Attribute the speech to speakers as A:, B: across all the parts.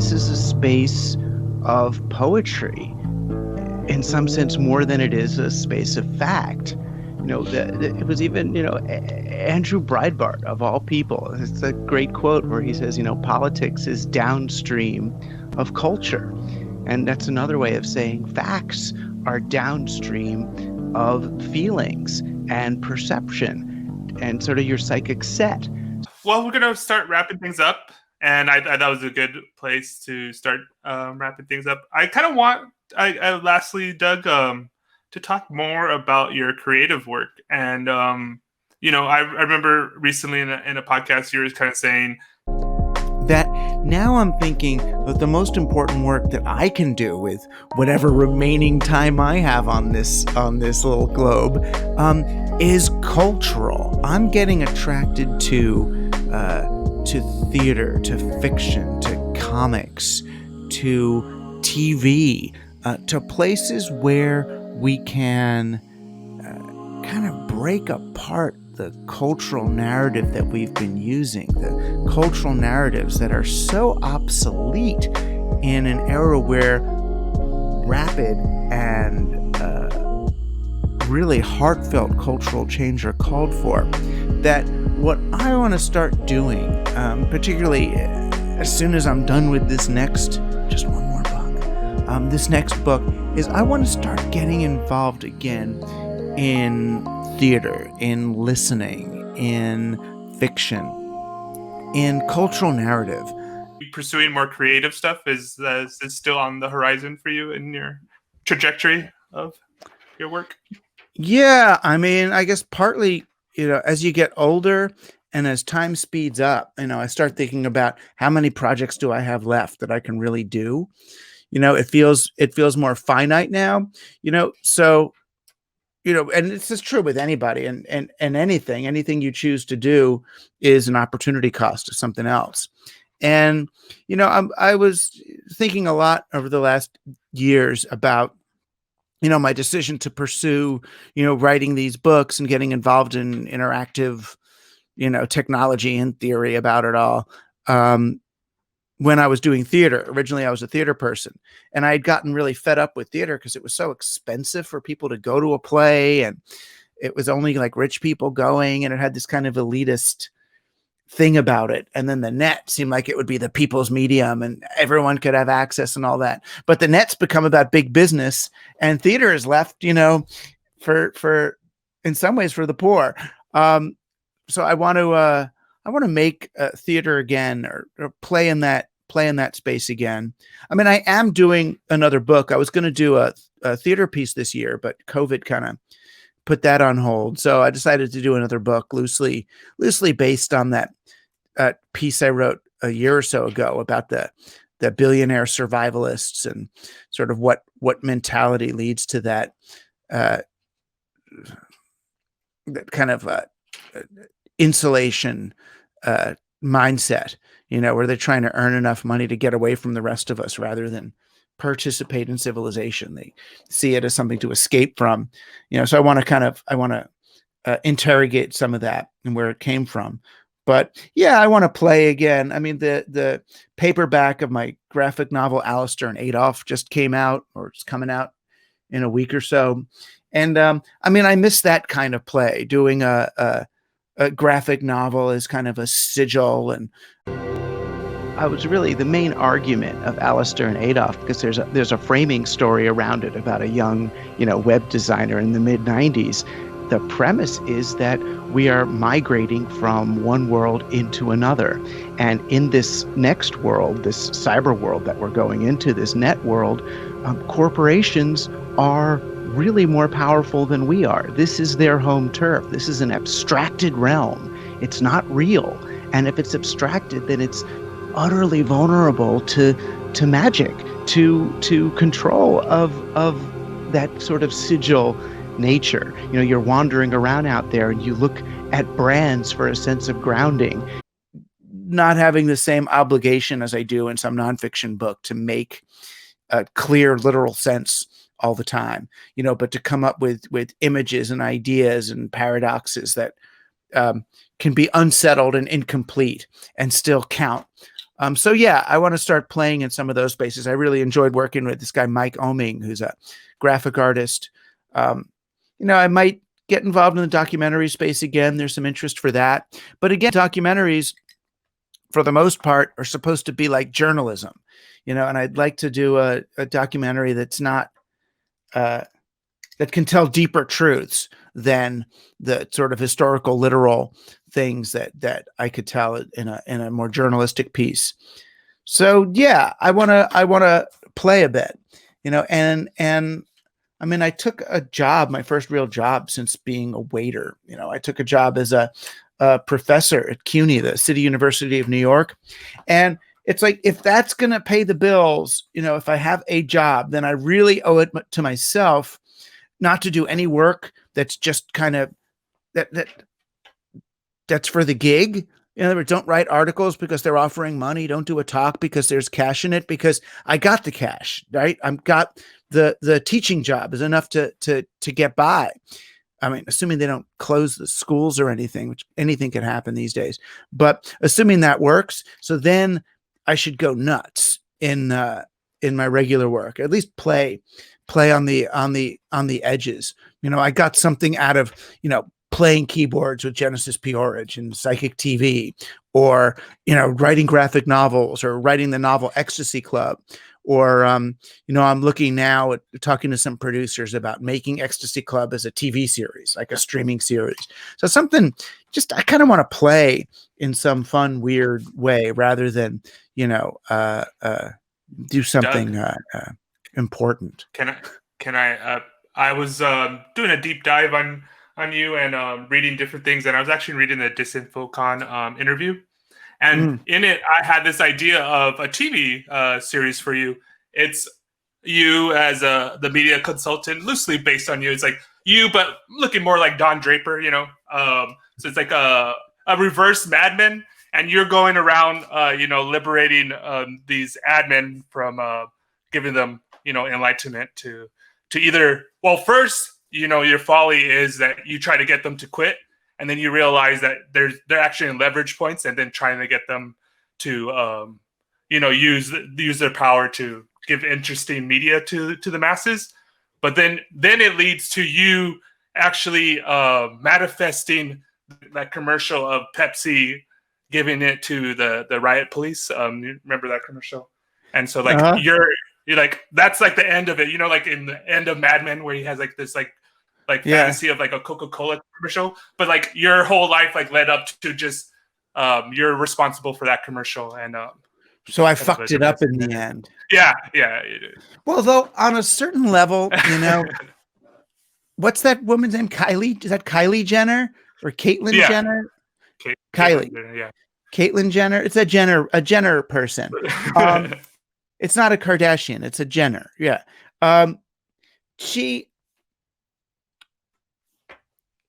A: This is a space of poetry, in some sense, more than it is a space of fact. It was even, Andrew Breitbart, of all people. It's a great quote where he says, politics is downstream of culture. And that's another way of saying facts are downstream of feelings and perception and sort of your psychic set.
B: Well, we're going to start wrapping things up. And I thought that was a good place to start wrapping things up. I kind of want, lastly, Doug, to talk more about your creative work. And, I remember recently in a podcast, you were kind of saying
C: that now I'm thinking that the most important work that I can do with whatever remaining time I have on this little globe is cultural. I'm getting attracted to theater, to fiction, to comics, to TV, to places where we can kind of break apart the cultural narrative that we've been using, the cultural narratives that are so obsolete in an era where rapid and really heartfelt cultural change are called for. That what I want to start doing, particularly as soon as I'm done with this next, just one more book, this next book, is I want to start getting involved again in theater, in listening, in fiction, in cultural narrative.
B: Pursuing more creative stuff is still on the horizon for you in your trajectory of your work?
C: Yeah, I mean, I guess partly, as you get older and as time speeds up, I start thinking about how many projects do I have left that I can really do. It feels more finite now, so, and this is true with anybody and anything you choose to do is an opportunity cost of something else. And, I was thinking a lot over the last years about, my decision to pursue, writing these books and getting involved in interactive, technology and theory about it all. When I was doing theater, originally I was a theater person, and I had gotten really fed up with theater because it was so expensive for people to go to a play, and it was only like rich people going, and it had this kind of elitist thing about it. And then the net seemed like it would be the people's medium and everyone could have access and all that. But the net's become about big business, and theater is left, for in some ways for the poor. So I want to make theater again, or play in that space again. I mean, I am doing another book. I was going to do a theater piece this year, but COVID kind of put that on hold. So I decided to do another book loosely based on that piece I wrote a year or so ago about the billionaire survivalists and sort of what mentality leads to that kind of insulation mindset, where they're trying to earn enough money to get away from the rest of us rather than participate in civilization. They see it as something to escape from, so I want to interrogate some of that and where it came from. But yeah, I want to play again. I mean, the paperback of my graphic novel, Alistair and Adolf, just came out, or it's coming out in a week or so. And I mean, I miss that kind of play, doing a graphic novel as kind of a sigil. And
A: I was really the main argument of Alistair and Adolf, because there's a framing story around it about a young, web designer in the mid-90s. The premise is that we are migrating from one world into another. And in this next world, this cyber world that we're going into, this net world, corporations are really more powerful than we are. This is their home turf. This is an abstracted realm. It's not real. And if it's abstracted, then it's utterly vulnerable to magic, to control of that sort of sigil nature. You're wandering around out there and you look at brands for a sense of grounding.
C: Not having the same obligation as I do in some nonfiction book to make a clear, literal sense all the time, but to come up with images and ideas and paradoxes that can be unsettled and incomplete and still count. So yeah, I want to start playing in some of those spaces. I really enjoyed working with this guy, Mike Oming, who's a graphic artist. I might get involved in the documentary space again. There's some interest for that. But again, documentaries, for the most part, are supposed to be like journalism, and I'd like to do a documentary that's not, that can tell deeper truths than the sort of historical, literal things that I could tell in a more journalistic piece. So yeah, I want to play a bit, and I mean, I took a job, my first real job since being a waiter. I took a job as a professor at CUNY, the City University of New York. And it's like, if that's going to pay the bills, if I have a job, then I really owe it to myself not to do any work that's just kind of that's for the gig. In other words, don't write articles because they're offering money. Don't do a talk because there's cash in it, because I got the cash, right? I've got the teaching job is enough to get by. I mean, assuming they don't close the schools or anything, which anything can happen these days, but assuming that works. So then I should go nuts in my regular work, at least play on the edges. I got something out of, playing keyboards with Genesis Peorage and Psychic TV, or, writing graphic novels, or writing the novel Ecstasy Club, or, I'm looking now at talking to some producers about making Ecstasy Club as a TV series, like a streaming series. So something just, I kind of want to play in some fun, weird way rather than, do something important.
B: I was doing a deep dive on you and reading different things, and I was actually reading the DisinfoCon interview, and in it I had this idea of a TV series for you. It's you as the media consultant, loosely based on you. It's like you, but looking more like Don Draper, so it's like a reverse Mad Men, and you're going around liberating these admin from giving them enlightenment to either, well, first, your folly is that you try to get them to quit, and then you realize that they're actually in leverage points, and then trying to get them to use their power to give interesting media to the masses. But then it leads to you actually manifesting that commercial of Pepsi giving it to the riot police. You remember that commercial? And so you're like, that's like the end of it, like in the end of Mad Men, where he has like this like fantasy of like a Coca-Cola commercial, but like your whole life like led up to just you're responsible for that commercial, and
C: so I fucked it up in the end.
B: Yeah.
C: Well, though, on a certain level, what's that woman's name? Kylie? Is that Kylie Jenner or Caitlyn Jenner? Kylie.
B: Yeah.
C: Caitlyn Jenner. It's a Jenner person. It's not a Kardashian. It's a Jenner. Yeah.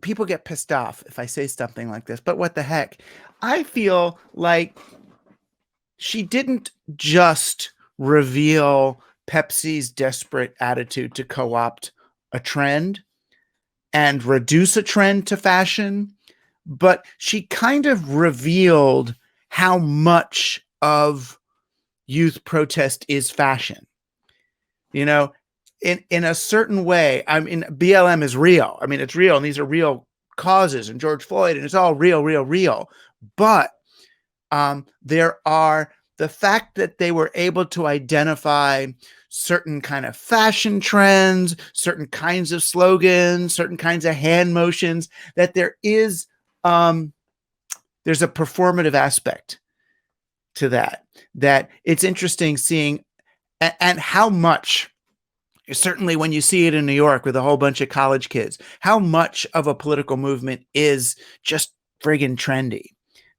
C: People get pissed off if I say something like this, but what the heck? I feel like she didn't just reveal Pepsi's desperate attitude to co-opt a trend and reduce a trend to fashion, but she kind of revealed how much of youth protest is fashion. In a certain way. I mean, BLM is real. I mean, it's real, and these are real causes, and George Floyd, and it's all real. But there are the fact that they were able to identify certain kind of fashion trends, certain kinds of slogans, certain kinds of hand motions, that there's a performative aspect to that it's interesting seeing, and how much, certainly when you see it in New York with a whole bunch of college kids, how much of a political movement is just friggin' trendy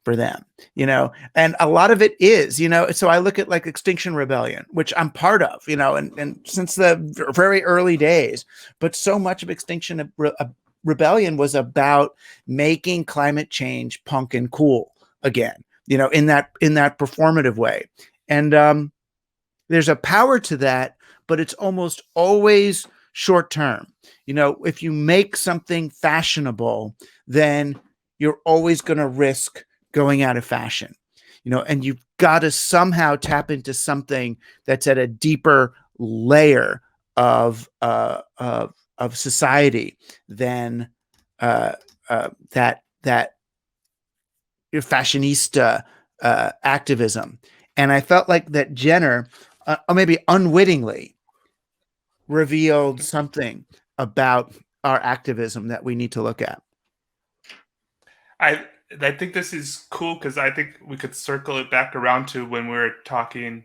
C: for them, and a lot of it is, so I look at like Extinction Rebellion, which I'm part of, and since the very early days, but so much of Extinction Rebellion was about making climate change punk and cool again, in that performative way. And there's a power to that, but it's almost always short term. If you make something fashionable, then you're always going to risk going out of fashion, and you've got to somehow tap into something that's at a deeper layer of society than that fashionista activism. And I felt like that Jenner, or maybe unwittingly, revealed something about our activism that we need to look at.
B: I think this is cool because I think we could circle it back around to when we were talking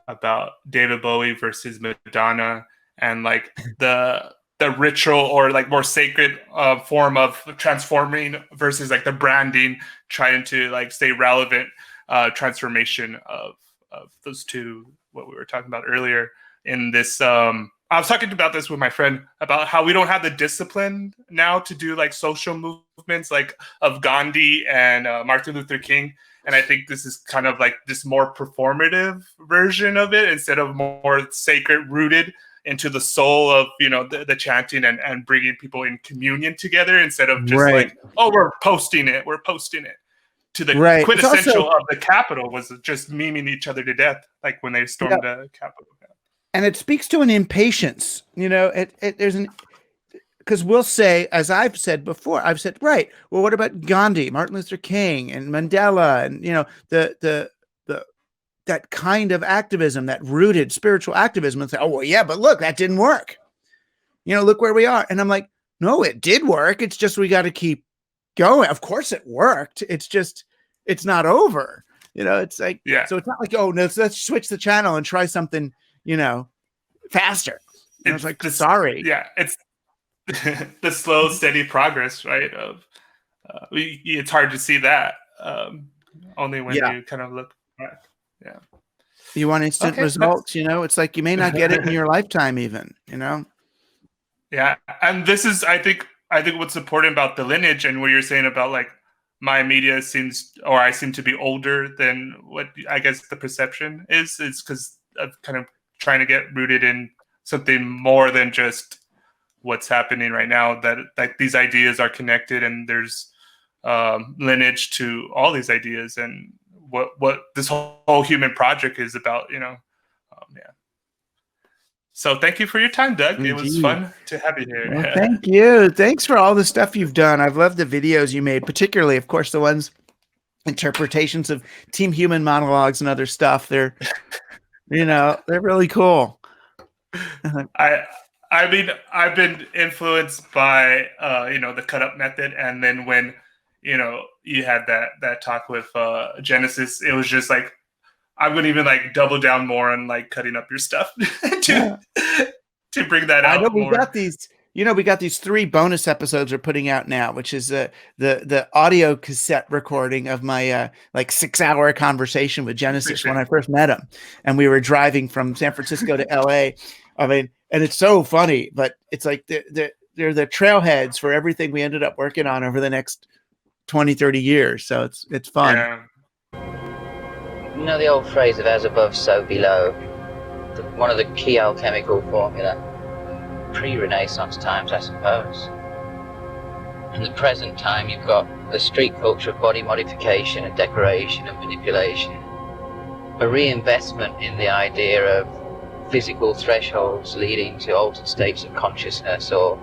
B: about David Bowie versus Madonna and like the ritual or like more sacred form of transforming versus like the branding, trying to like stay relevant transformation of those two, what we were talking about earlier in this. I was talking about this with my friend about how we don't have the discipline now to do like social movements like of Gandhi and Martin Luther King. And I think this is kind of like this more performative version of it instead of more sacred, rooted into the soul of, you know, the chanting and bringing people in communion together instead of just like, oh, we're posting it. To the quintessential of the Capitol was just memeing each other to death, like when they stormed the Capitol.
C: And it speaks to an impatience, you know, there's because we'll say, as I've said before, right, well, what about Gandhi, Martin Luther King, and Mandela, and, you know, that kind of activism, that rooted spiritual activism, and say, oh, well, yeah, but look, that didn't work. You know, look where we are. And I'm like, no, it did work. It's just, we got to keep going. Of course it worked. It's just, it's not over. You know, it's like, so it's not like, oh, no, let's switch the channel and try something, you know, faster. And I was like, sorry.
B: Yeah, it's the slow, steady progress, right? Of it's hard to see that only when you kind of look back. Yeah,
C: you want instant results. You know, it's like you may not get it in your lifetime, even. You know.
B: Yeah, and this is, I think what's important about the lineage and what you're saying about like my media seems, or I seem to be older than what I guess the perception is because of kind of trying to get rooted in something more than just what's happening right now, that like these ideas are connected and there's lineage to all these ideas and what this whole human project is about, you know. So thank you for your time, Doug. Indeed. It was fun to have you here.
C: Well, thank you. Thanks for all the stuff you've done. I've loved the videos you made, particularly, of course, the ones interpretations of Team Human monologues and other stuff. They're, you know, they're really cool.
B: I mean, I've been influenced by, you know, the cut up method. And then when, you know, you had that talk with Genesis, it was just like, I'm going to even like double down more on like cutting up your stuff to bring that out.
C: I know we
B: more.
C: got these, you know, we got these 3 bonus episodes we're putting out now, which is the audio cassette recording of my like 6-hour conversation with Genesis when I first met him. And we were driving from San Francisco to LA. I mean, and it's so funny, but it's like they're the trailheads for everything we ended up working on over the next 20, 30 years. So it's fun.
B: Yeah.
D: You know the old phrase of as above, so below? One of the key alchemical formula. Pre-Renaissance times, I suppose. In the present time, you've got a street culture of body modification and decoration and manipulation. A reinvestment in the idea of physical thresholds leading to altered states of consciousness or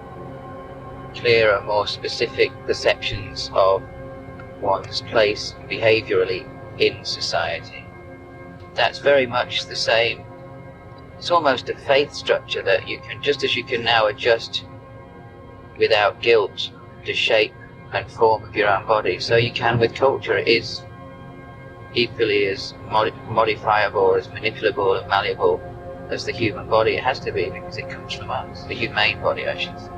D: clearer, more specific perceptions of one's place behaviorally in society. That's very much the same. It's almost a faith structure that you can, just as you can now adjust without guilt the shape and form of your own body, so you can with culture. It is equally as modifiable, as manipulable and malleable as the human body. It has to be, because it comes from us, the humane body, I should say.